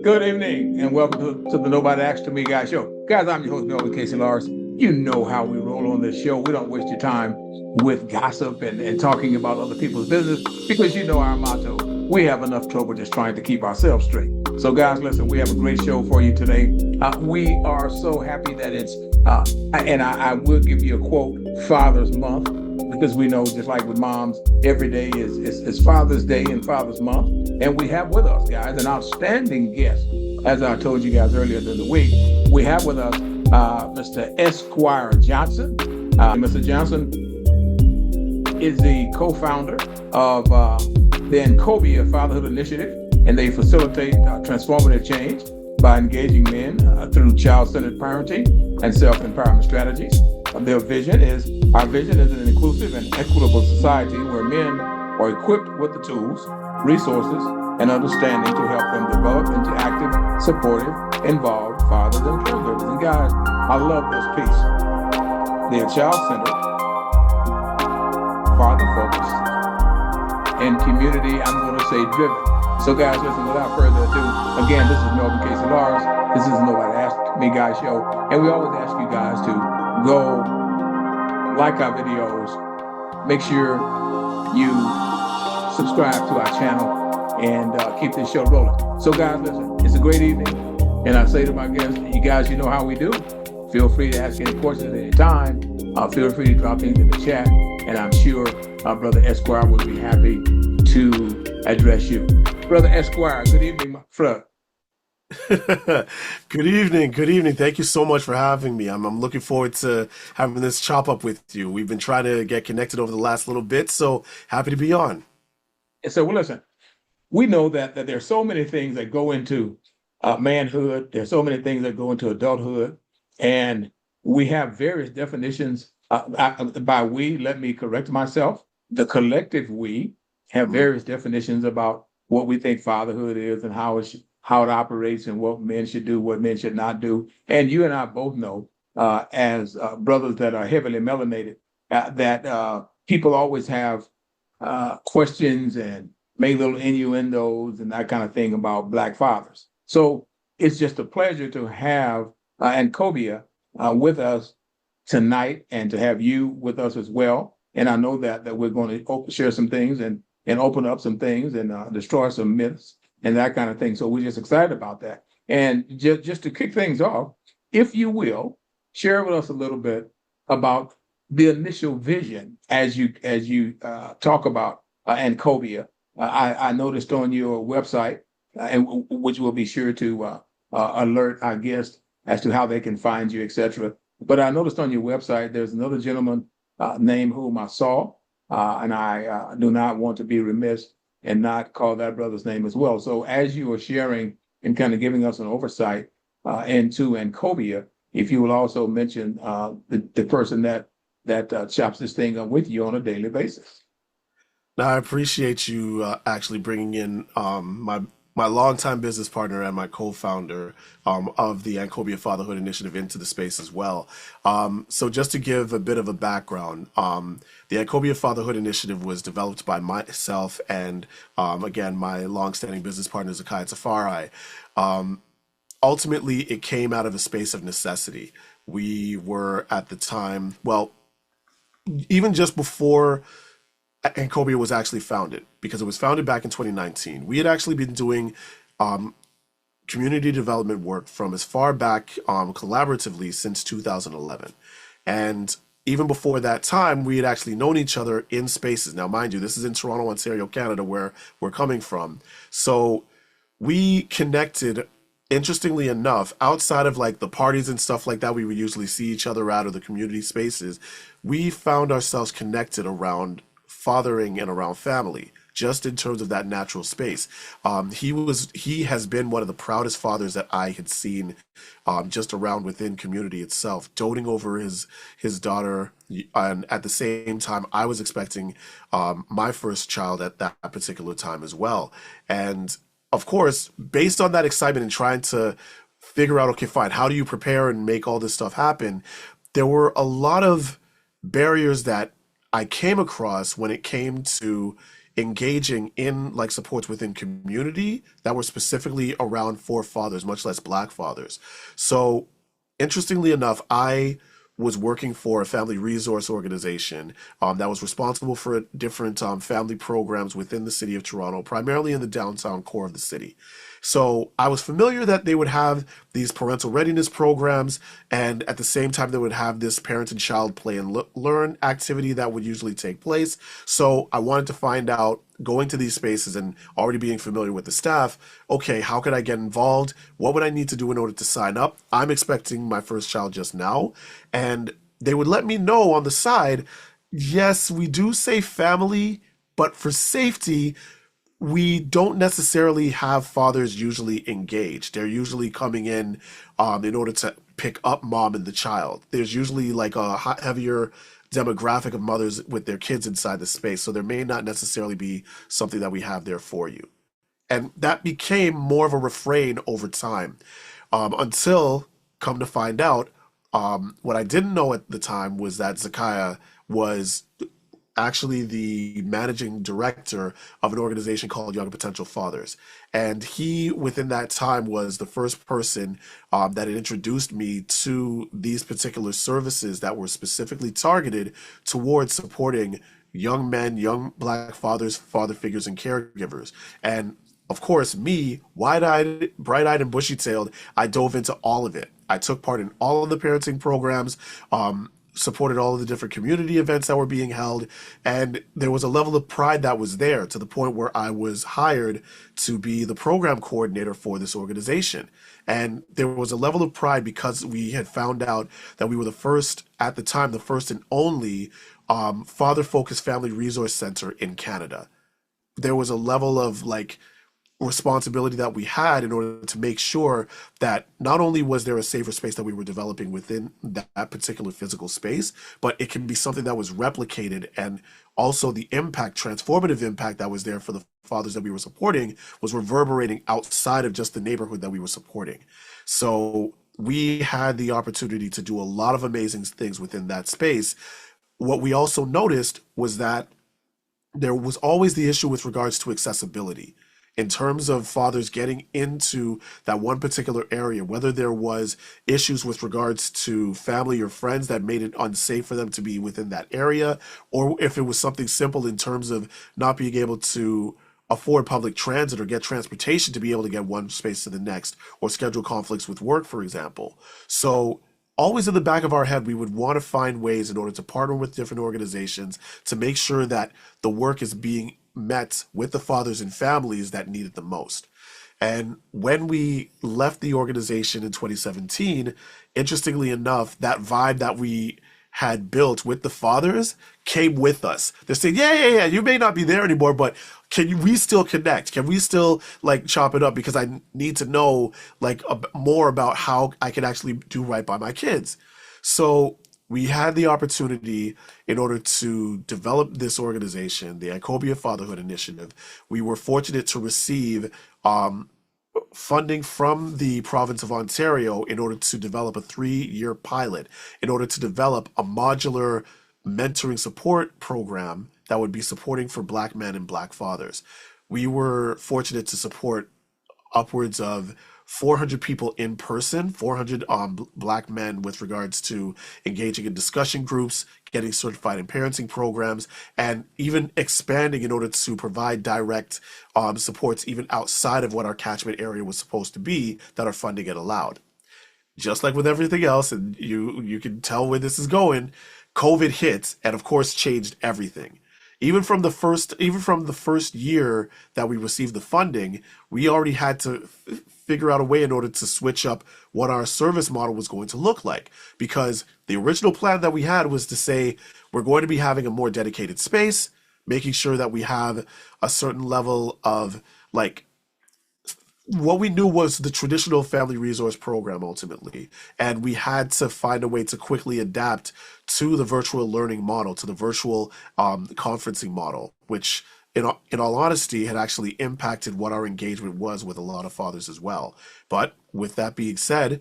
Good evening and welcome to the Nobody Asked to Me Guy show. Guys, I'm your host, Melvin Casey Lars. You know how we roll on this show. We don't waste your time with gossip and talking about other people's business because you know our motto. We have enough trouble just trying to keep ourselves straight. So guys, listen, we have a great show for you today. We are so happy that I will give you a quote, Father's Month, because we know just like with moms, every day is Father's Day and Father's Month. And we have with us, guys, an outstanding guest. As I told you guys earlier in the week, we have with us Mr. S-QUIRE Johnson. Mr. Johnson is the co-founder of the ANKOBEA Fatherhood Initiative, and they facilitate transformative change by engaging men through child-centered parenting and self-empowerment strategies. Our vision is an inclusive and equitable society where men are equipped with the tools, resources, and understanding to help them develop into active, supportive, involved fathers and caregivers. And guys, I love this piece. They are child-centered, father-focused, and community, I'm going to say, driven. So guys, listen, without further ado, again, this is Melvin Casey Lars. This is Nobody Asked Me Guy show. And we always ask you guys to go like our videos, make sure you subscribe to our channel, and keep this show rolling. So guys, listen, it's a great evening. And I say to my guests, you guys, you know how we do. Feel free to ask any questions at any time. Feel free to drop things in the chat. And I'm sure Brother S-QUIRE will be happy to address you. Brother S-QUIRE, good evening, my friend. Good evening. Good evening. Thank you so much for having me. I'm looking forward to having this chop up with you. We've been trying to get connected over the last little bit, so happy to be on. And so, well, listen, we know that there's so many things that go into manhood. There's so many things that go into adulthood. And we have various definitions. By we, let me correct myself. The collective we have various definitions about what we think fatherhood is and how it operates and what men should do, what men should not do. And you and I both know, as brothers that are heavily melanated, that people always have questions and make little innuendos and that kind of thing about Black fathers. So it's just a pleasure to have ANKOBEA with us tonight and to have you with us as well. And I know that we're going to share some things and open up some things and destroy some myths and that kind of thing. So we're just excited about that. And just to kick things off, if you will, share with us a little bit about the initial vision as you talk about ANKOBEA. I noticed on your website, and which we'll be sure to alert our guests as to how they can find you, etc. But I noticed on your website there's another gentleman named whom I saw, and I do not want to be remiss and not call that brother's name as well. So as you are sharing and kind of giving us an oversight into ANKOBEA, if you will also mention the person that chops this thing up with you on a daily basis. Now, I appreciate you actually bringing in my longtime business partner and my co-founder of the ANKOBEA Fatherhood Initiative into the space as well. So just to give a bit of a background, the ANKOBEA Fatherhood Initiative was developed by myself and, again, my longstanding business partner, Zakiah Tafari. Ultimately, it came out of a space of necessity. We were at the time, well, even just before ANKOBEA was actually founded, because it was founded back in 2019. We had actually been doing community development work from as far back collaboratively since 2011. And even before that time, we had actually known each other in spaces. Now, mind you, this is in Toronto, Ontario, Canada, where we're coming from. So we connected, interestingly enough, outside of like the parties and stuff like that we would usually see each other at, or the community spaces. We found ourselves connected around fathering and around family, just in terms of that natural space. He has been one of the proudest fathers that I had seen, just around within community itself, doting over his daughter. And at the same time, I was expecting my first child at that particular time as well. And of course, based on that excitement and trying to figure out, okay, fine, how do you prepare and make all this stuff happen? There were a lot of barriers that I came across when it came to engaging in like supports within community that were specifically around for fathers, much less black fathers. So interestingly enough, I was working for a family resource organization that was responsible for different family programs within the city of Toronto, primarily in the downtown core of the city. So I was familiar that they would have these parental readiness programs, and at the same time, they would have this parent and child play and learn activity that would usually take place. So I wanted to find out, going to these spaces and already being familiar with the staff, okay, how could I get involved? What would I need to do in order to sign up? I'm expecting my first child just now. And they would let me know on the side, yes, we do say family, but for safety, we don't necessarily have fathers usually engaged. They're usually coming in order to pick up mom and the child. There's usually like a heavier demographic of mothers with their kids inside the space, so there may not necessarily be something that we have there for you. And that became more of a refrain over time, until, come to find out, what I didn't know at the time was that Zakiah was actually the managing director of an organization called Young Potential Fathers. And he, within that time, was the first person that had introduced me to these particular services that were specifically targeted towards supporting young men, young black fathers, father figures, and caregivers. And of course, me, wide-eyed, bright-eyed, and bushy-tailed, I dove into all of it. I took part in all of the parenting programs, supported all of the different community events that were being held, and there was a level of pride that was there, to the point where I was hired to be the program coordinator for this organization. And there was a level of pride because we had found out that we were the first, at the time, the first and only father-focused family resource center in Canada. There was a level of like responsibility that we had in order to make sure that not only was there a safer space that we were developing within that particular physical space, but it can be something that was replicated, and also the impact, transformative impact that was there for the fathers that we were supporting was reverberating outside of just the neighborhood that we were supporting. So we had the opportunity to do a lot of amazing things within that space. What we also noticed was that there was always the issue with regards to accessibility in terms of fathers getting into that one particular area, whether there was issues with regards to family or friends that made it unsafe for them to be within that area, or if it was something simple in terms of not being able to afford public transit or get transportation to be able to get one space to the next, or schedule conflicts with work, for example. So always in the back of our head, we would want to find ways in order to partner with different organizations to make sure that the work is being met with the fathers and families that need it the most. And when we left the organization in 2017, interestingly enough, that vibe that we had built with the fathers came with us. They're saying, yeah, you may not be there anymore, but we still connect? Can we still like chop it up? Because I need to know like more about how I can actually do right by my kids. So we had the opportunity, in order to develop this organization, the ANKOBEA Fatherhood Initiative. We were fortunate to receive funding from the province of Ontario in order to develop a 3-year pilot, in order to develop a modular mentoring support program that would be supporting for Black men and Black fathers. We were fortunate to support upwards of 400 people in person, 400 Black men, with regards to engaging in discussion groups, getting certified in parenting programs, and even expanding in order to provide direct supports even outside of what our catchment area was supposed to be, that our funding had allowed. Just like with everything else, and you can tell where this is going, COVID hit and of course changed everything. Even from the first year that we received the funding, we already had to figure out a way in order to switch up what our service model was going to look like. Because the original plan that we had was to say, we're going to be having a more dedicated space, making sure that we have a certain level of like what we knew was the traditional family resource program ultimately. And we had to find a way to quickly adapt to the virtual learning model, to the virtual conferencing model, which in all honesty had actually impacted what our engagement was with a lot of fathers as well. But with that being said,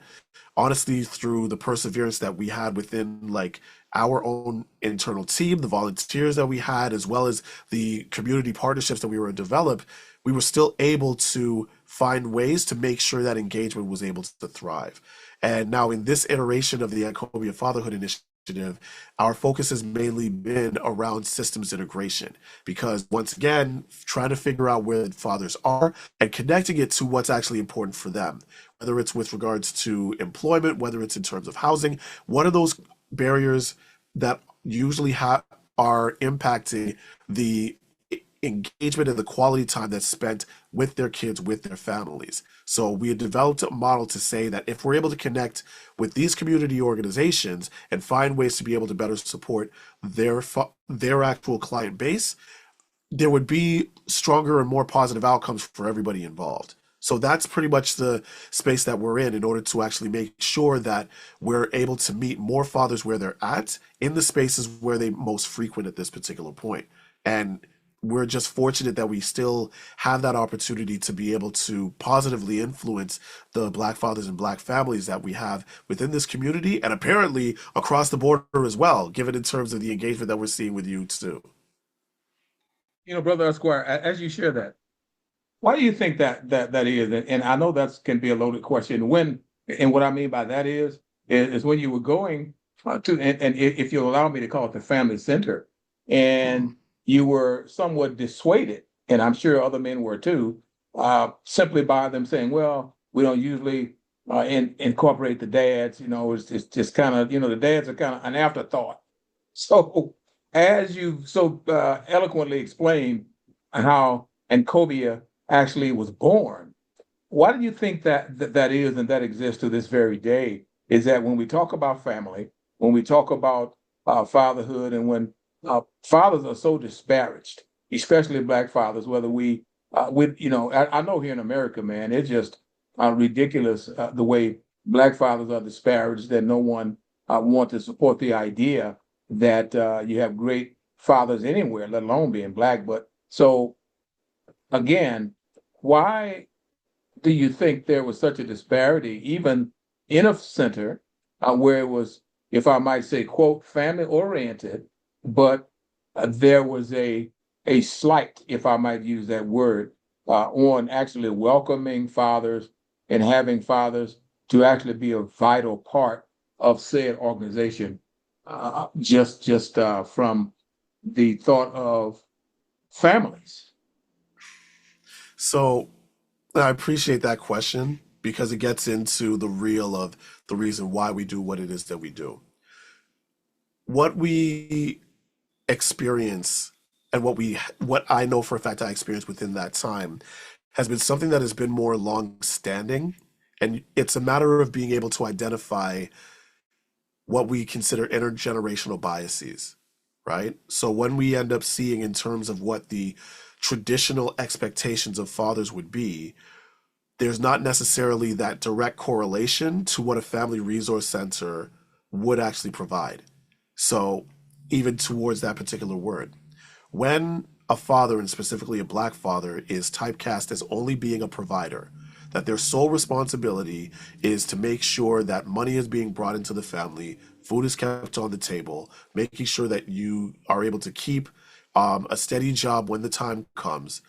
honestly, through the perseverance that we had within like our own internal team, the volunteers that we had, as well as the community partnerships that we were to develop, we were still able to find ways to make sure that engagement was able to thrive. And now in this iteration of the ANKOBEA Fatherhood Initiative, our focus has mainly been around systems integration because once again, trying to figure out where fathers are and connecting it to what's actually important for them, whether it's with regards to employment, whether it's in terms of housing, what are those barriers that usually are impacting the engagement and the quality time that's spent with their kids, with their families. So we had developed a model to say that if we're able to connect with these community organizations and find ways to be able to better support their actual client base, there would be stronger and more positive outcomes for everybody involved. So that's pretty much the space that we're in order to actually make sure that we're able to meet more fathers where they're at in the spaces where they most frequent at this particular point. And we're just fortunate that we still have that opportunity to be able to positively influence the Black fathers and Black families that we have within this community and apparently across the border as well, given in terms of the engagement that we're seeing with you too. Brother Esquire, as you share that, why do you think that is? And I know that can be a loaded question. And what I mean by that is when you were going to, and if you'll allow me to call it the family center, and you were somewhat dissuaded, and I'm sure other men were too, simply by them saying, well, we don't usually incorporate the dads, it's just kind of, the dads are kind of an afterthought. So as you so eloquently explained how Ankobea actually was born, why do you think that is and that exists to this very day? Is that when we talk about family, when we talk about fatherhood, and when fathers are so disparaged, especially Black fathers, whether I know here in America, man, it's just ridiculous the way Black fathers are disparaged, that no one wants to support the idea that you have great fathers anywhere, let alone being Black. But so again, why do you think there was such a disparity, even in a center where it was, if I might say, quote, family oriented, but there was a slight, if I might use that word, on actually welcoming fathers and having fathers to actually be a vital part of said organization, just from the thought of families? So I appreciate that question because it gets into the real of the reason why we do what it is that we do. What we experience and what I know for a fact I experienced within that time has been something that has been more long standing, and it's a matter of being able to identify what we consider intergenerational biases, right? So when we end up seeing in terms of what the traditional expectations of fathers would be, there's not necessarily that direct correlation to what a family resource center would actually provide. So even towards that particular word, when a father, and specifically a Black father, is typecast as only being a provider, that their sole responsibility is to make sure that money is being brought into the family, food is kept on the table, making sure that you are able to keep a steady job when the time comes.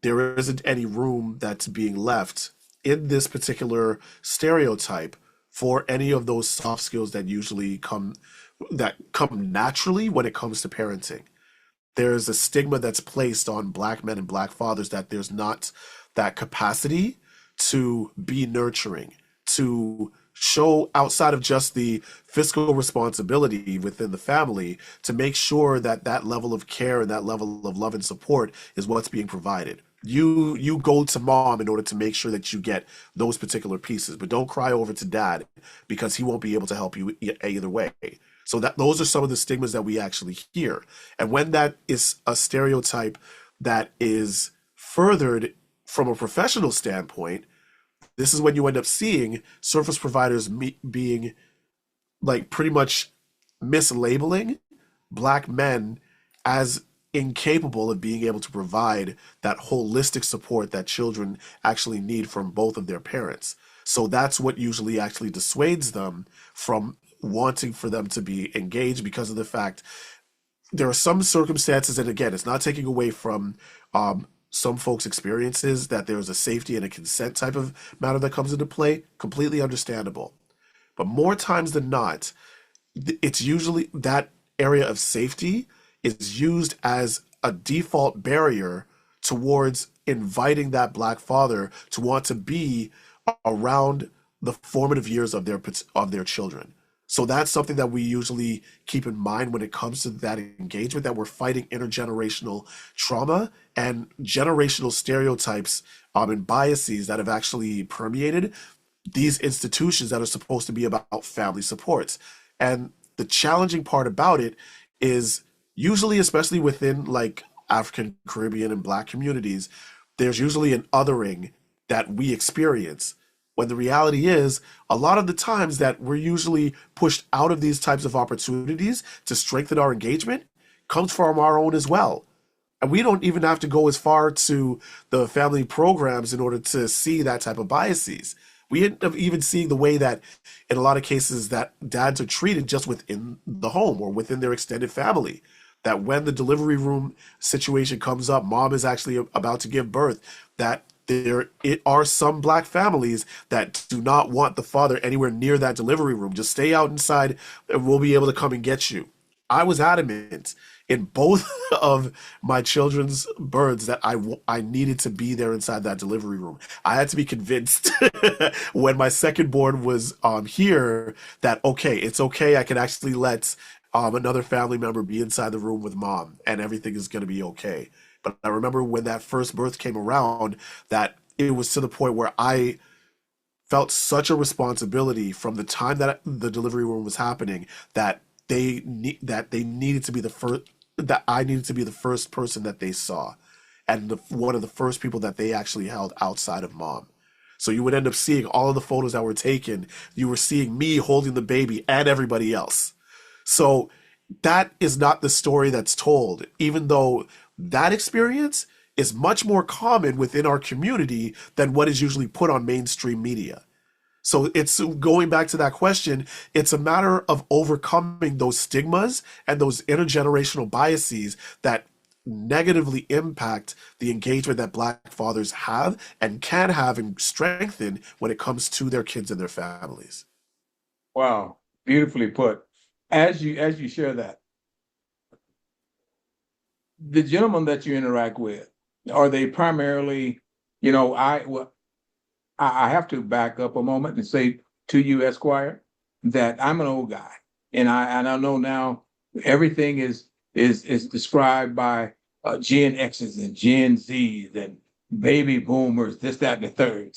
There isn't any room that's being left in this particular stereotype for any of those soft skills that come naturally when it comes to parenting. There's a stigma that's placed on Black men and Black fathers that there's not that capacity to be nurturing, to show outside of just the fiscal responsibility within the family, to make sure that that level of care and that level of love and support is what's being provided. You go to mom in order to make sure that you get those particular pieces, but don't cry over to dad because he won't be able to help you either way. So that those are some of the stigmas that we actually hear. And when that is a stereotype that is furthered from a professional standpoint, this is when you end up seeing service providers being like pretty much mislabeling Black men as incapable of being able to provide that holistic support that children actually need from both of their parents. So that's what usually actually dissuades them from wanting for them to be engaged, because of the fact there are some circumstances, and again, it's not taking away from some folks' experiences, that there is a safety and a consent type of matter that comes into play. Completely understandable. But more times than not, it's usually that area of safety is used as a default barrier towards inviting that black father to want to be around the formative years of their children. So that's something that we usually keep in mind when it comes to that engagement, that we're fighting intergenerational trauma and generational stereotypes and biases that have actually permeated these institutions that are supposed to be about family supports. And the challenging part about it is usually, especially within like African, Caribbean, and Black communities, there's usually an othering that we experience. When the reality is, a lot of the times that we're usually pushed out of these types of opportunities to strengthen our engagement comes from our own as well. And we don't even have to go as far to the family programs in order to see that type of biases. We end up even seeing the way that, in a lot of cases, that dads are treated just within the home or within their extended family. That when the delivery room situation comes up, mom is actually about to give birth, that are some black families that do not want the father anywhere near that delivery room. Just stay out inside and we'll be able to come and get you. I was adamant in both of my children's births that I needed to be there inside that delivery room. I had to be convinced when my second born was here that, okay, it's okay. I can actually let another family member be inside the room with mom and everything is going to be okay. But I remember when that first birth came around, that it was to the point where I felt such a responsibility from the time that the delivery room was happening, that they needed to be the first, that I needed to be the first person that they saw, and one of the first people that they actually held outside of mom. So you would end up seeing all of the photos that were taken. You were seeing me holding the baby and everybody else. So that is not the story that's told, even though that experience is much more common within our community than what is usually put on mainstream media. So it's going back to that question, it's a matter of overcoming those stigmas and those intergenerational biases that negatively impact the engagement that black fathers have and can have and strengthen when it comes to their kids and their families. Wow, beautifully put. As you share that, the gentlemen that you interact with, are they primarily, I have to back up a moment and say to you, Esquire, that I'm an old guy, and I know now everything is described by Gen X's and Gen Z's and baby boomers, this, that, and the third.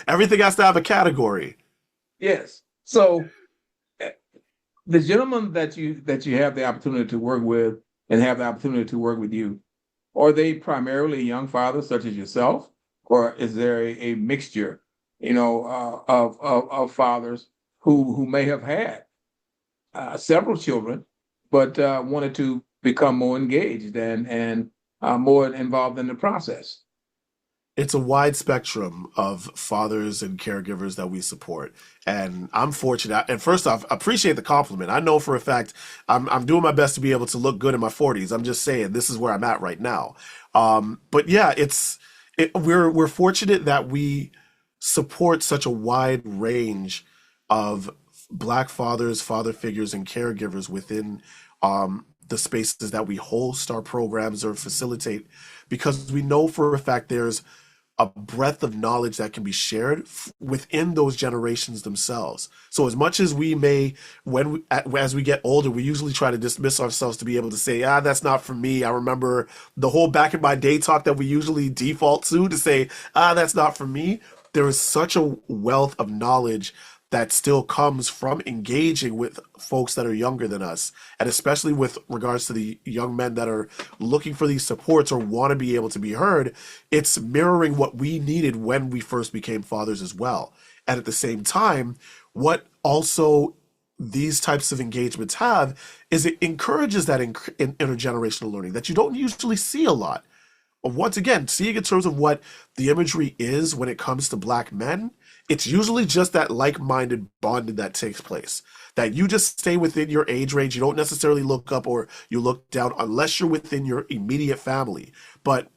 Everything has to have a category. Yes. So the gentlemen that you have the opportunity to work with and have the opportunity to work with you, are they primarily young fathers such as yourself, or is there a mixture, of fathers who may have had several children, but wanted to become more engaged and more involved in the process? It's a wide spectrum of fathers and caregivers that we support. And I'm fortunate. And first off, appreciate the compliment. I know for a fact I'm doing my best to be able to look good in my 40s. I'm just saying this is where I'm at right now. But yeah, we're fortunate that we support such a wide range of black fathers, father figures, and caregivers within the spaces that we host our programs or facilitate, because we know for a fact there's a breadth of knowledge that can be shared within those generations themselves. So as much as we may, as we get older, we usually try to dismiss ourselves to be able to say, that's not for me. I remember the whole back in my day talk that we usually default to say, that's not for me. There is such a wealth of knowledge that still comes from engaging with folks that are younger than us, and especially with regards to the young men that are looking for these supports or want to be able to be heard. It's mirroring what we needed when we first became fathers as well. And at the same time, what also these types of engagements have is it encourages that intergenerational learning that you don't usually see a lot. Once again, seeing in terms of what the imagery is when it comes to black men, it's usually just that like-minded bonding that takes place. That you just stay within your age range. You don't necessarily look up or you look down unless you're within your immediate family. But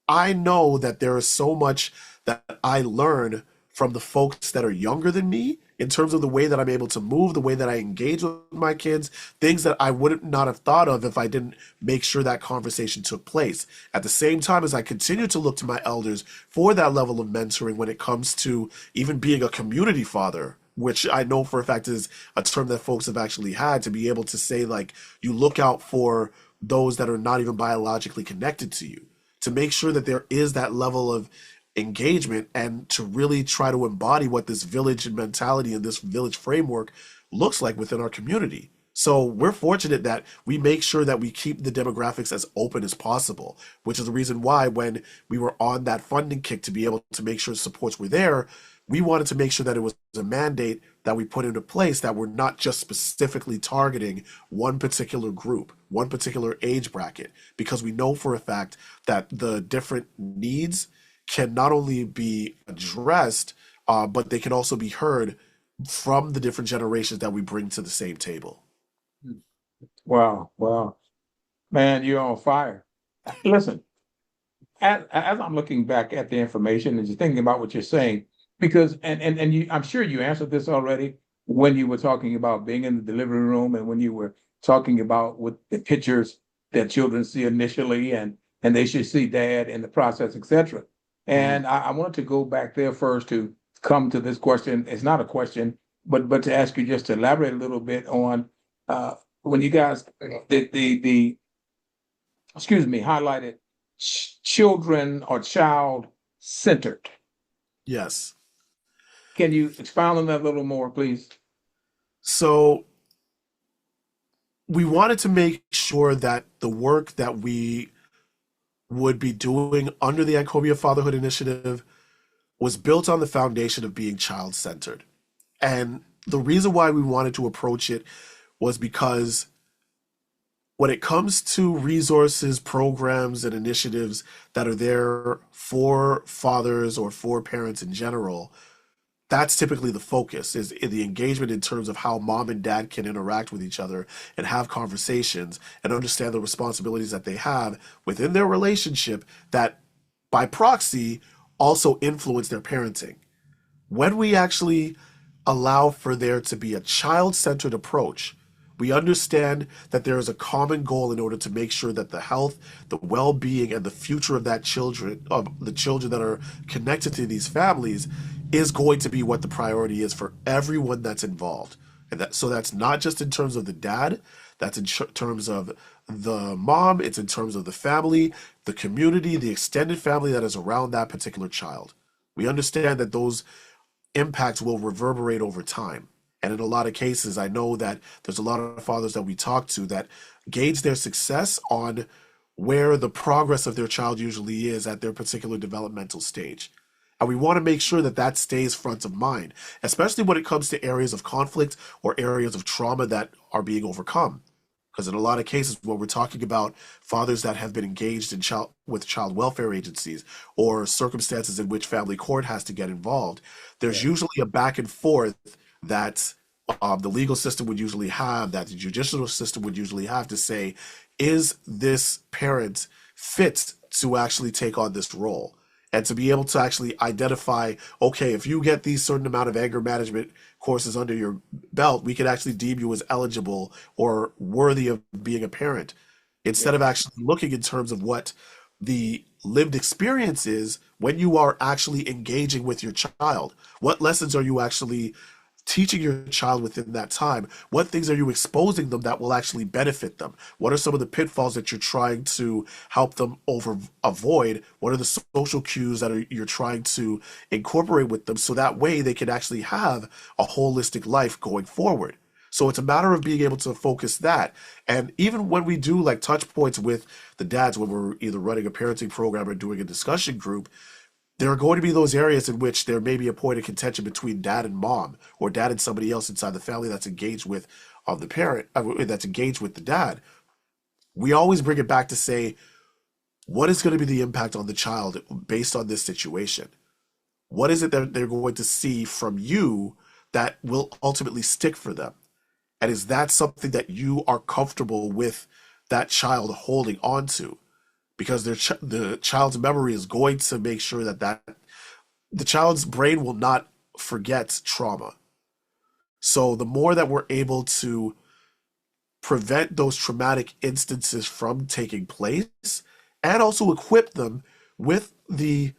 I know that there is so much that I learn from the folks that are younger than me in terms of the way that I'm able to move, the way that I engage with my kids, things that I would not have thought of if I didn't make sure that conversation took place. At the same time as I continue to look to my elders for that level of mentoring when it comes to even being a community father, which I know for a fact is a term that folks have actually had to be able to say, like, you look out for those that are not even biologically connected to you, to make sure that there is that level of engagement and to really try to embody what this village mentality and this village framework looks like within our community. So we're fortunate that we make sure that we keep the demographics as open as possible, which is the reason why when we were on that funding kick to be able to make sure supports were there, we wanted to make sure that it was a mandate that we put into place that we're not just specifically targeting one particular group, one particular age bracket, because we know for a fact that the different needs can not only be addressed, but they can also be heard from the different generations that we bring to the same table. Wow, wow. Man, you're on fire. Listen, as I'm looking back at the information and just thinking about what you're saying, because and you, I'm sure you answered this already when you were talking about being in the delivery room and when you were talking about with the pictures that children see initially and they should see dad in the process, etc. Mhm. And I wanted to go back there first to come to this question. It's not a question, but to ask you just to elaborate a little bit on when you guys the excuse me highlighted children or child centered. Yes. Can you expound on that a little more, please? So we wanted to make sure that the work that we would be doing under the ANKOBEA Fatherhood Initiative was built on the foundation of being child centered. And the reason why we wanted to approach it was because when it comes to resources, programs, and initiatives that are there for fathers or for parents in general, that's typically the focus is in the engagement in terms of how mom and dad can interact with each other and have conversations and understand the responsibilities that they have within their relationship that by proxy also influence their parenting. When we actually allow for there to be a child-centered approach, we understand that there is a common goal in order to make sure that the health, the well-being, and the future of that children, of the children that are connected to these families, is going to be what the priority is for everyone that's involved. And that, so that's not just in terms of the dad, that's in terms of the mom, it's in terms of the family, the community, the extended family that is around that particular child. We understand that those impacts will reverberate over time. And in a lot of cases, I know that there's a lot of fathers that we talk to that gauge their success on where the progress of their child usually is at their particular developmental stage. And we want to make sure that that stays front of mind, especially when it comes to areas of conflict or areas of trauma that are being overcome. Because in a lot of cases, when we're talking about fathers that have been engaged in with child welfare agencies or circumstances in which family court has to get involved, there's Yeah. usually a back and forth that the legal system would usually have, that the judicial system would usually have to say, is this parent fit to actually take on this role? And to be able to actually identify, okay, if you get these certain amount of anger management courses under your belt, we can actually deem you as eligible or worthy of being a parent, instead Yeah. of actually looking in terms of what the lived experience is when you are actually engaging with your child. What lessons are you actually teaching your child within that time? What things are you exposing them that will actually benefit them? What are some of the pitfalls that you're trying to help them avoid? What are the social cues that you're trying to incorporate with them so that way they can actually have a holistic life going forward? So it's a matter of being able to focus that. And even when we do like touch points with the dads, when we're either running a parenting program or doing a discussion group, there are going to be those areas in which there may be a point of contention between dad and mom, or dad and somebody else inside the family that's engaged with the parent, that's engaged with the dad. We always bring it back to say, what is going to be the impact on the child based on this situation? What is it that they're going to see from you that will ultimately stick for them? And is that something that you are comfortable with that child holding on to? Because the child's memory is going to make sure that the child's brain will not forget trauma. So the more that we're able to prevent those traumatic instances from taking place and also equip them with the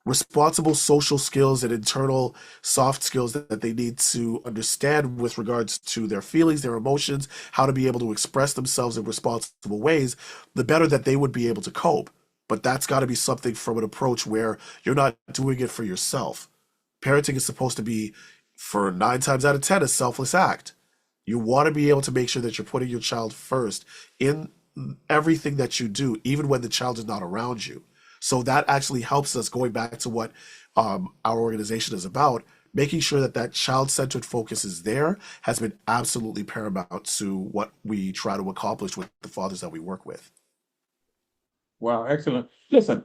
responsible social skills and internal soft skills that they need to understand with regards to their feelings, their emotions, how to be able to express themselves in responsible ways, the better that they would be able to cope. But that's got to be something from an approach where you're not doing it for yourself. Parenting is supposed to be, for 9 times out of 10, a selfless act. You want to be able to make sure that you're putting your child first in everything that you do, even when the child is not around you. So that actually helps us, going back to what our organization is about, making sure that that child-centered focus is there has been absolutely paramount to what we try to accomplish with the fathers that we work with. Wow, excellent. Listen,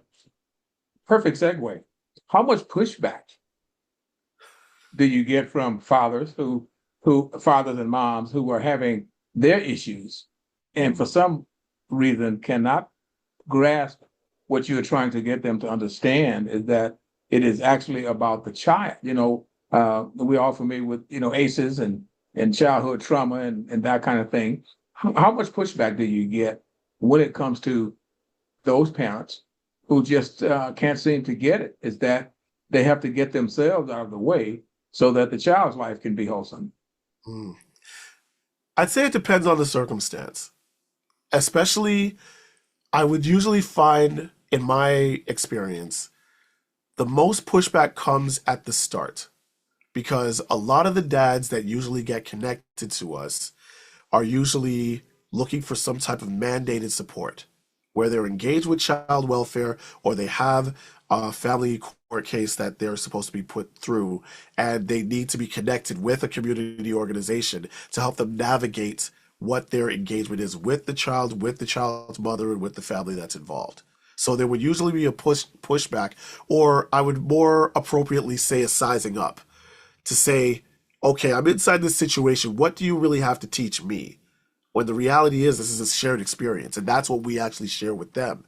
perfect segue. How much pushback do you get from fathers who fathers and moms who are having their issues and for some reason cannot grasp what you're trying to get them to understand is that it is actually about the child. We're all familiar with, ACEs and childhood trauma and that kind of thing. How much pushback do you get when it comes to those parents who just can't seem to get it? Is that they have to get themselves out of the way so that the child's life can be wholesome? Mm. I'd say it depends on the circumstance. Especially, I would usually find, in my experience, the most pushback comes at the start. Because a lot of the dads that usually get connected to us are usually looking for some type of mandated support, where they're engaged with child welfare or they have a family court case that they're supposed to be put through, and they need to be connected with a community organization to help them navigate what their engagement is with the child's mother, and with the family that's involved. So there would usually be a pushback, or I would more appropriately say a sizing up, to say, okay, I'm inside this situation. What do you really have to teach me? When the reality is, this is a shared experience, and that's what we actually share with them.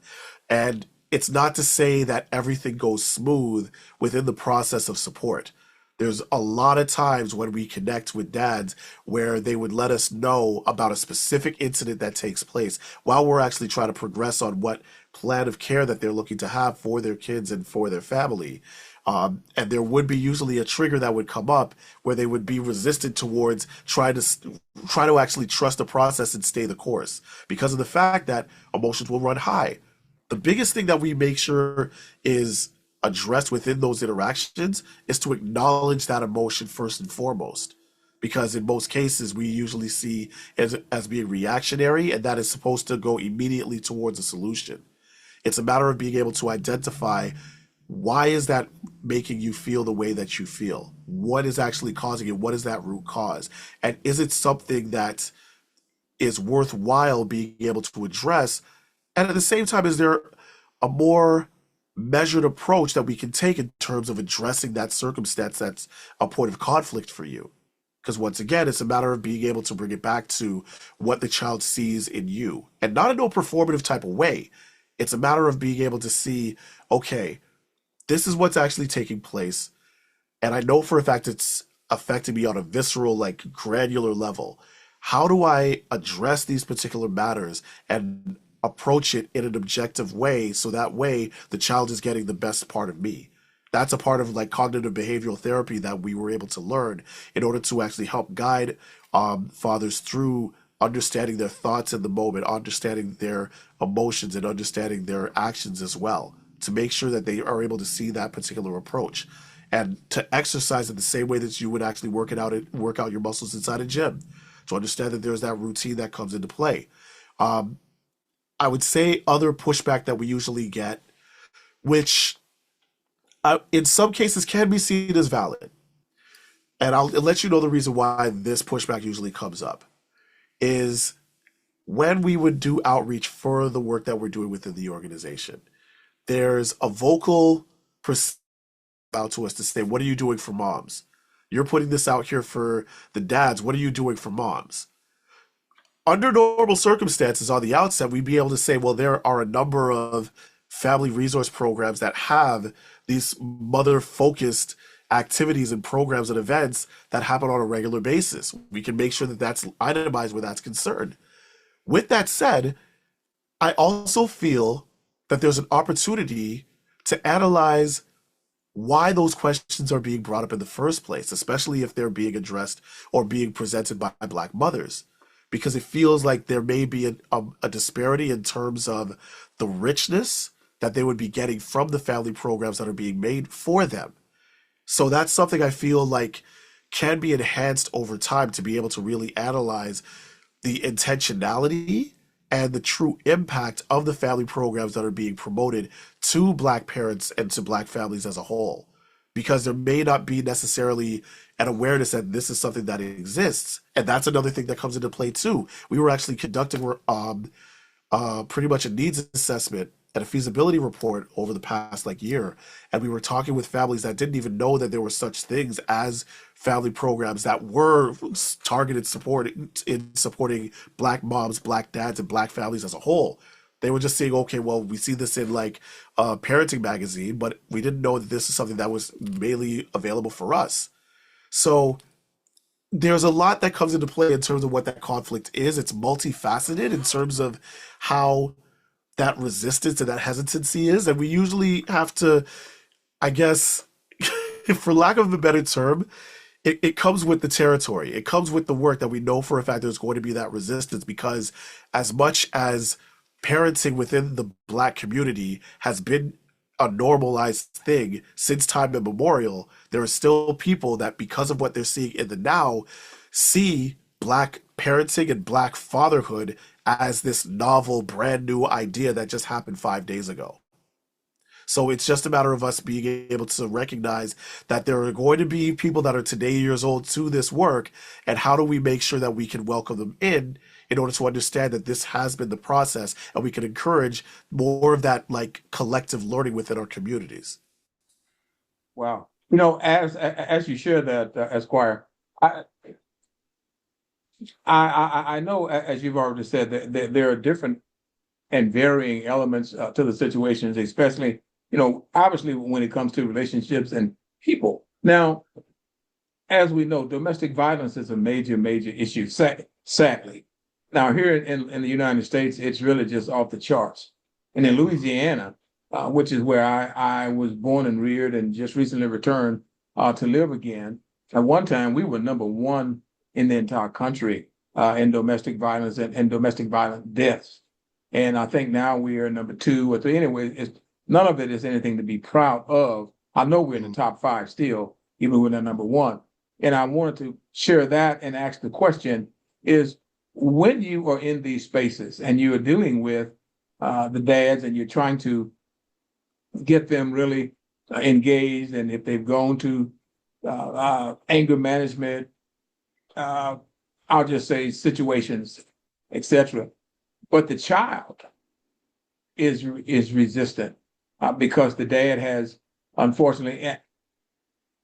And it's not to say that everything goes smooth within the process of support. There's a lot of times when we connect with dads where they would let us know about a specific incident that takes place while we're actually trying to progress on what plan of care that they're looking to have for their kids and for their family. And there would be usually a trigger that would come up where they would be resistant towards try to actually trust the process and stay the course because of the fact that emotions will run high. The biggest thing that we make sure is addressed within those interactions is to acknowledge that emotion first and foremost. Because in most cases, we usually see as being reactionary, and that is supposed to go immediately towards a solution. It's a matter of being able to identify, why is that making you feel the way that you feel? What is actually causing it? What is that root cause? And is it something that is worthwhile being able to address? And at the same time, is there a more measured approach that we can take in terms of addressing that circumstance that's a point of conflict for you? Because once again, it's a matter of being able to bring it back to what the child sees in you, and not in no performative type of way. It's a matter of being able to see, okay, this is what's actually taking place. And I know for a fact it's affecting me on a visceral, like granular level. How do I address these particular matters and approach it in an objective way so that way the child is getting the best part of me? That's a part of like cognitive behavioral therapy that we were able to learn in order to actually help guide fathers through understanding their thoughts in the moment, understanding their emotions, and understanding their actions as well, to make sure that they are able to see that particular approach and to exercise in the same way that you would actually work out your muscles inside a gym, to understand that there's that routine that comes into play. I would say other pushback that we usually get, which in some cases can be seen as valid. And I'll let you know the reason why this pushback usually comes up is when we would do outreach for the work that we're doing within the organization. There's a vocal perspective out to us to say, what are you doing for moms? You're putting this out here for the dads. What are you doing for moms? Under normal circumstances on the outset, we'd be able to say, well, there are a number of family resource programs that have these mother focused activities and programs and events that happen on a regular basis. We can make sure that that's itemized where that's concerned. With that said, I also feel that there's an opportunity to analyze why those questions are being brought up in the first place, especially if they're being addressed or being presented by Black mothers. Because it feels like there may be a disparity in terms of the richness that they would be getting from the family programs that are being made for them. So that's something I feel like can be enhanced over time to be able to really analyze the intentionality and the true impact of the family programs that are being promoted to Black parents and to Black families as a whole. Because there may not be necessarily an awareness that this is something that exists. And that's another thing that comes into play too. We were actually conducting pretty much a needs assessment and a feasibility report over the past year, and we were talking with families that didn't even know that there were such things as family programs that were targeted support in supporting Black moms, Black dads, and Black families as a whole. They were just saying, okay, well, we see this in a parenting magazine, but we didn't know that this is something that was mainly available for us. So there's a lot that comes into play in terms of what that conflict is. It's multifaceted in terms of how that resistance and that hesitancy is. And we usually have to, I guess, for lack of a better term, it comes with the territory. It comes with the work that we know for a fact there's going to be that resistance because as much as parenting within the Black community has been a normalized thing since time immemorial, there are still people that, because of what they're seeing in the now, see Black parenting and Black fatherhood as this novel, brand new idea that just happened 5 days ago. So it's just a matter of us being able to recognize that there are going to be people that are today years old to this work, and how do we make sure that we can welcome them in order to understand that this has been the process, and we can encourage more of that collective learning within our communities. Wow. As you share that, Esquire, I, I know, as you've already said, that there are different and varying elements to the situations, especially, obviously when it comes to relationships and people. Now, as we know, domestic violence is a major, major issue, sadly. Now, here in the United States, it's really just off the charts. And in Louisiana, which is where I was born and reared and just recently returned to live again, at one time we were number one in the entire country in domestic violence and domestic violent deaths. And I think now we are number two or three. Anyway, none of it is anything to be proud of. I know we're in the top five still, even when they're number one. And I wanted to share that and ask the question is, when you are in these spaces and you are dealing with the dads and you're trying to get them really engaged, and if they've gone to anger management, I'll just say situations, etc. But the child is resistant because the dad has, unfortunately,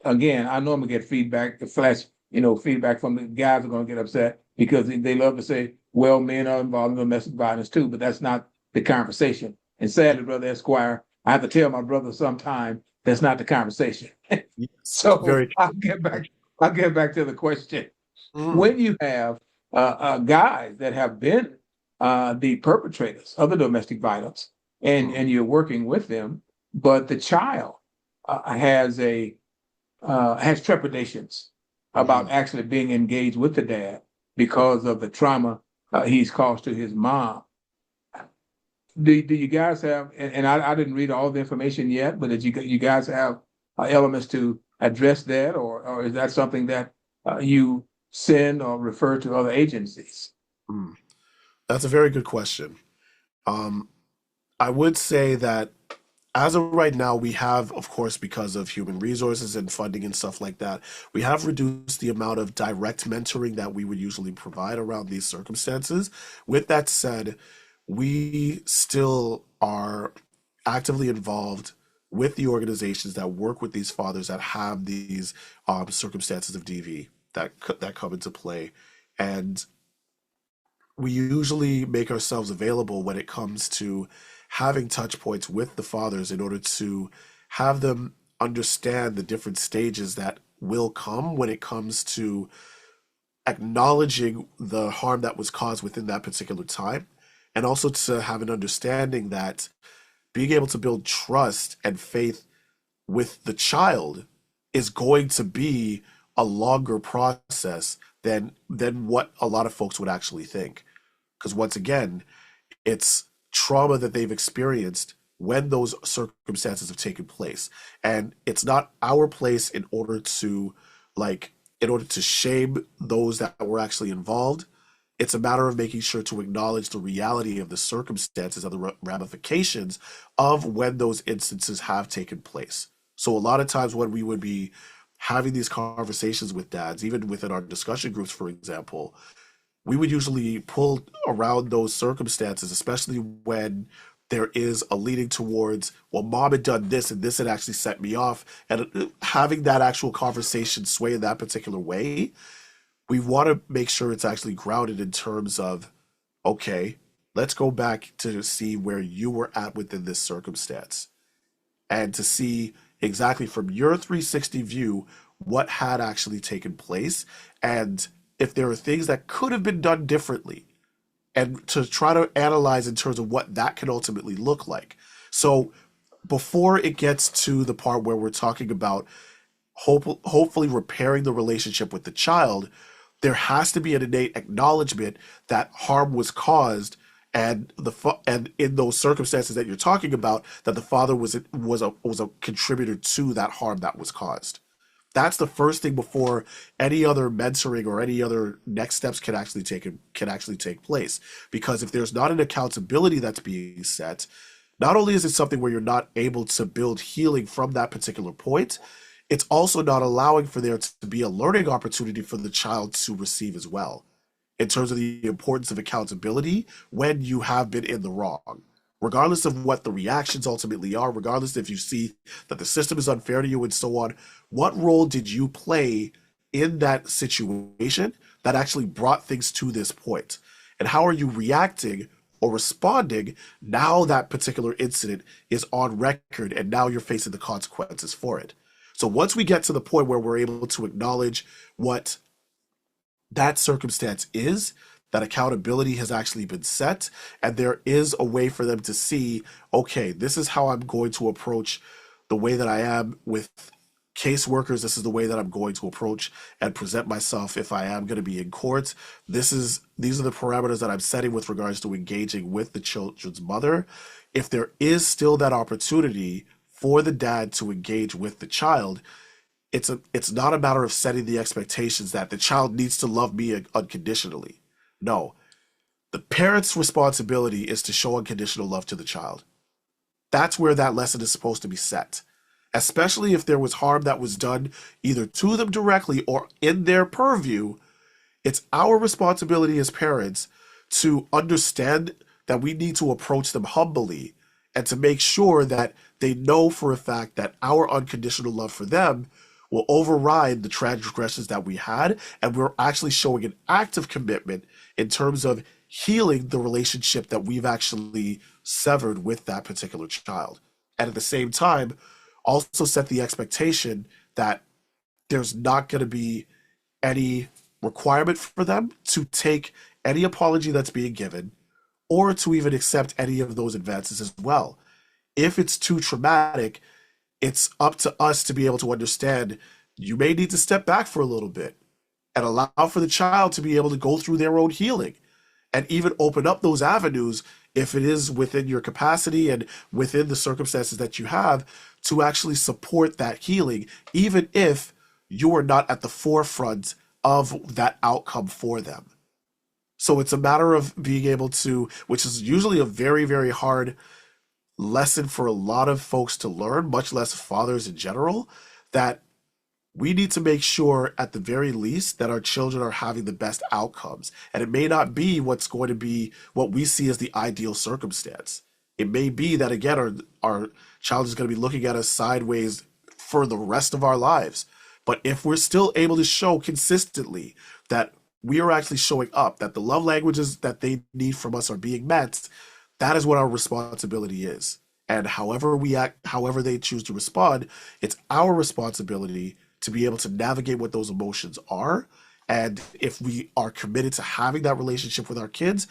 again, I normally get feedback, the flash, feedback from the guys are going to get upset because they love to say, well, men are involved in domestic violence too, but that's not the conversation. And sadly, Brother Esquire, I have to tell my brother sometime that's not the conversation. Yes, So very I'll get back to the question. true. When you have guys that have been the perpetrators of the domestic violence, and you're working with them, but the child has trepidations about actually being engaged with the dad because of the trauma he's caused to his mom. Do you guys have, and I didn't read all the information yet, but did you guys have elements to address that, or is that something that you send or refer to other agencies? Mm. That's a very good question. Um, I would say that as of right now, we have, of course, because of human resources and funding and stuff like that, we have reduced the amount of direct mentoring that we would usually provide around these circumstances. With that said, we still are actively involved with the organizations that work with these fathers that have these circumstances of DV that come into play, and we usually make ourselves available when it comes to having touch points with the fathers in order to have them understand the different stages that will come when it comes to acknowledging the harm that was caused within that particular time, and also to have an understanding that being able to build trust and faith with the child is going to be a longer process than what a lot of folks would actually think. Because once again, it's trauma that they've experienced when those circumstances have taken place. And it's not our place in order to shame those that were actually involved. It's a matter of making sure to acknowledge the reality of the circumstances and the ramifications of when those instances have taken place. So a lot of times when we would be having these conversations with dads, even within our discussion groups, for example, we would usually pull around those circumstances, especially when there is a leading towards, well, mom had done this and this had actually set me off. And having that actual conversation sway in that particular way, we want to make sure it's actually grounded in terms of, okay, let's go back to see where you were at within this circumstance and to see exactly from your 360 view what had actually taken place and if there are things that could have been done differently, and to try to analyze in terms of what that can ultimately look like. So before it gets to the part where we're talking about hopefully repairing the relationship with the child, there has to be an innate acknowledgement that harm was caused, and and in those circumstances that you're talking about, that the father was a contributor to that harm that was caused. That's the first thing before any other mentoring or any other next steps can actually take place. Because if there's not an accountability that's being set, not only is it something where you're not able to build healing from that particular point, it's also not allowing for there to be a learning opportunity for the child to receive as well, in terms of the importance of accountability when you have been in the wrong. Regardless of what the reactions ultimately are, regardless if you see that the system is unfair to you and so on, what role did you play in that situation that actually brought things to this point? And how are you reacting or responding now that particular incident is on record and now you're facing the consequences for it? So once we get to the point where we're able to acknowledge what that circumstance is, that accountability has actually been set, and there is a way for them to see, okay, this is how I'm going to approach the way that I am with caseworkers. This is the way that I'm going to approach and present myself if I am going to be in court. These are the parameters that I'm setting with regards to engaging with the children's mother. If there is still that opportunity for the dad to engage with the child, it's not a matter of setting the expectations that the child needs to love me unconditionally. No, the parent's responsibility is to show unconditional love to the child. That's where that lesson is supposed to be set. Especially if there was harm that was done either to them directly or in their purview, it's our responsibility as parents to understand that we need to approach them humbly and to make sure that they know for a fact that our unconditional love for them will override the transgressions that we had, and we're actually showing an active commitment in terms of healing the relationship that we've actually severed with that particular child. And at the same time, also set the expectation that there's not going to be any requirement for them to take any apology that's being given or to even accept any of those advances as well. If it's too traumatic, it's up to us to be able to understand you may need to step back for a little bit and allow for the child to be able to go through their own healing and even open up those avenues if it is within your capacity and within the circumstances that you have to actually support that healing, even if you are not at the forefront of that outcome for them. So it's a matter of being able to, which is usually a very, very hard lesson for a lot of folks to learn, much less fathers in general, that we need to make sure at the very least that our children are having the best outcomes. And it may not be what's going to be what we see as the ideal circumstance. It may be that again our child is going to be looking at us sideways for the rest of our lives. But if we're still able to show consistently that we are actually showing up, that the love languages that they need from us are being met, that is what our responsibility is. And however we act, however they choose to respond, it's our responsibility to be able to navigate what those emotions are. And if we are committed to having that relationship with our kids,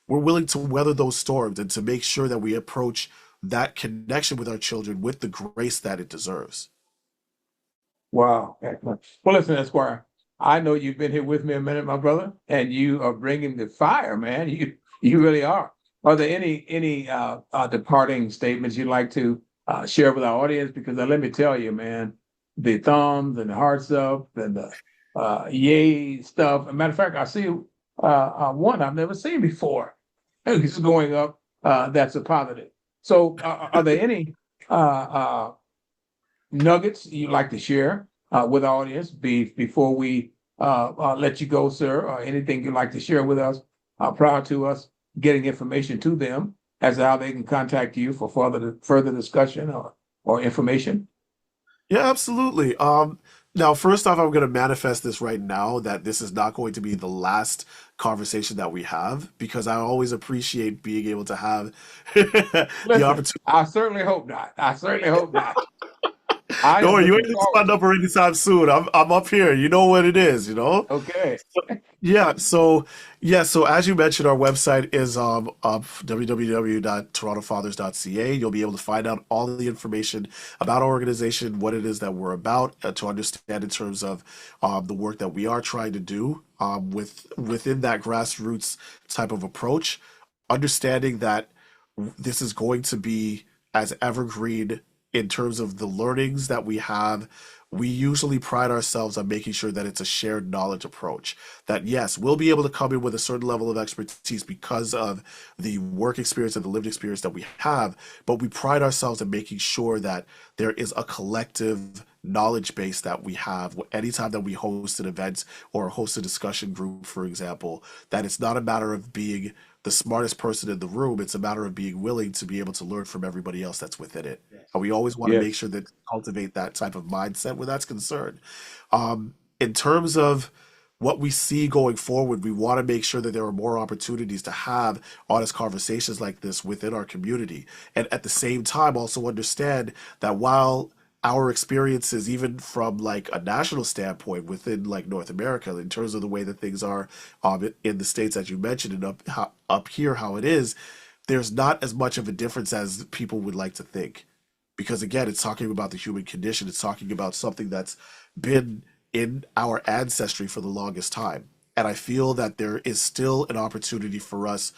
we're willing to weather those storms and to make sure that we approach that connection with our children with the grace that it deserves. Wow. Excellent. Well, listen, Esquire, I know you've been here with me a minute, my brother, and you are bringing the fire, man. You really are. Are there any departing statements you'd like to share with our audience? Because let me tell you, man, the thumbs and the heart stuff and the yay stuff. As a matter of fact, I see one I've never seen before. It's going up. That's a positive. So, are there any nuggets you'd like to share with our audience before we let you go, sir, or anything you'd like to share with us prior to us getting information to them as to how they can contact you for further discussion or information? Yeah, absolutely. Now, first off, I'm going to manifest this right now that this is not going to be the last conversation that we have because I always appreciate being able to have the Listen, opportunity. I certainly hope not. I certainly hope not. I Don't am worry, you looking ain't gonna forward sign to up for anytime soon. I'm up here. You know what it is, you know? it. Okay. Yeah, so as you mentioned, our website is up www.torontofathers.ca. You'll be able to find out all of the information about our organization, what it is that we're about, to understand in terms of the work that we are trying to do within that grassroots type of approach, understanding that this is going to be as evergreen in terms of the learnings that we have. We usually pride ourselves on making sure that it's a shared knowledge approach. That yes, we'll be able to come in with a certain level of expertise because of the work experience and the lived experience that we have, but we pride ourselves in making sure that there is a collective knowledge base that we have anytime that we host an event or host a discussion group, for example, that it's not a matter of being the smartest person in the room. It's a matter of being willing to be able to learn from everybody else that's within it. And we always want to make Yes. sure that cultivate that type of mindset where that's concerned. In terms of what we see going forward, we want to make sure that there are more opportunities to have honest conversations like this within our community. And at the same time, also understand that while our experiences, even from like a national standpoint within like North America, in terms of the way that things are in the States, as you mentioned, and up here, how it is, there's not as much of a difference as people would like to think. Because again, it's talking about the human condition. It's talking about something that's been in our ancestry for the longest time. And I feel that there is still an opportunity for us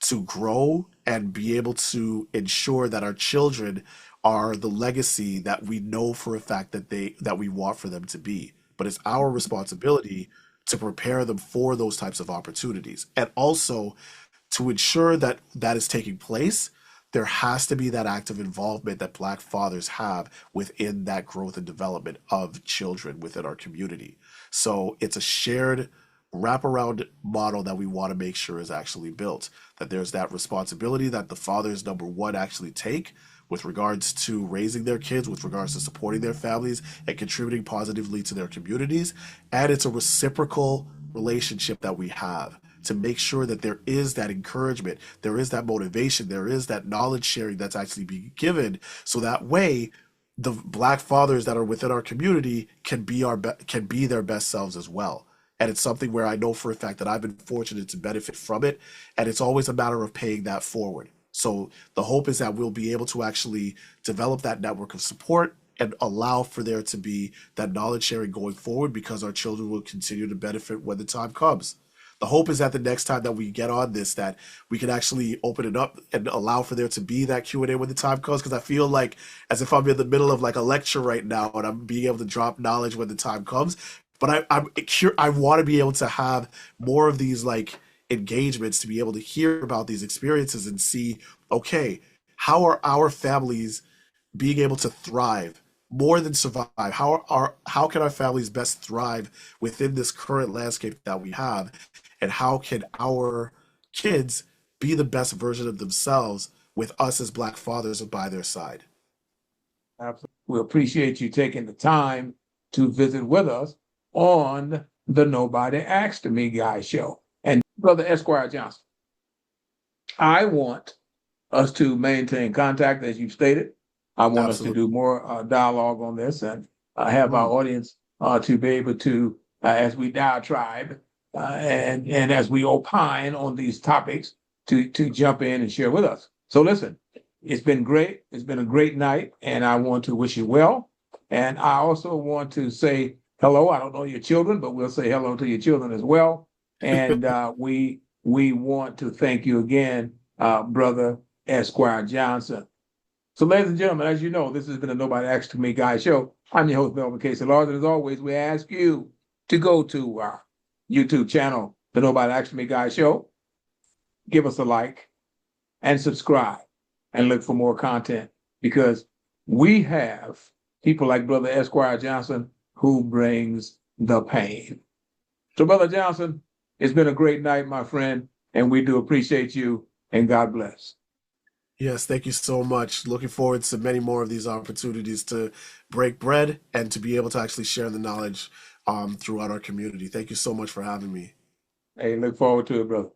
to grow and be able to ensure that our children are the legacy that we know for a fact that we want for them to be. But it's our responsibility to prepare them for those types of opportunities. And also to ensure that that is taking place, there has to be that active involvement that Black fathers have within that growth and development of children within our community. So it's a shared wraparound model that we want to make sure is actually built. That there's that responsibility that the fathers, number one, actually take with regards to raising their kids, with regards to supporting their families and contributing positively to their communities. And it's a reciprocal relationship that we have to make sure that there is that encouragement, there is that motivation, there is that knowledge sharing that's actually being given, so that way the Black fathers that are within our community can be their best selves as well. And it's something where I know for a fact that I've been fortunate to benefit from it, and it's always a matter of paying that forward. So the hope is that we'll be able to actually develop that network of support and allow for there to be that knowledge sharing going forward, because our children will continue to benefit when the time comes. The hope is that the next time that we get on this, that we can actually open it up and allow for there to be that Q&A when the time comes. Because I feel like as if I'm in the middle of like a lecture right now and I'm being able to drop knowledge when the time comes. But I want to be able to have more of these like engagements to be able to hear about these experiences and see, okay, how are our families being able to thrive more than survive? How can our families best thrive within this current landscape that we have? And how can our kids be the best version of themselves with us as Black fathers by their side? Absolutely. We appreciate you taking the time to visit with us on the Nobody Asked Me Guy show. And Brother Esquire Johnson, I want us to maintain contact, as you stated. I want us to Absolutely. do more dialogue on this and have our Mm, audience to be able to, as we diatribe and as we opine on these topics, to jump in and share with us. So listen, it's been great. It's been a great night, and I want to wish you well. And I also want to say hello. I don't know your children, but we'll say hello to your children as well. And we want to thank you again, Brother Esquire Johnson. So, ladies and gentlemen, as you know, this has been a Nobody Asked Me Guy show. I'm your host, Melvin Casey Large, and as always, we ask you to go to our YouTube channel, the Nobody Asked Me Guy show, give us a like and subscribe and look for more content because we have people like Brother Esquire Johnson who brings the pain. So, Brother Johnson, it's been a great night, my friend, and we do appreciate you, and God bless. yes, thank you so much. Looking forward to many more of these opportunities to break bread and to be able to actually share the knowledge throughout our community. Thank you so much for having me. Hey, look forward to it, brother.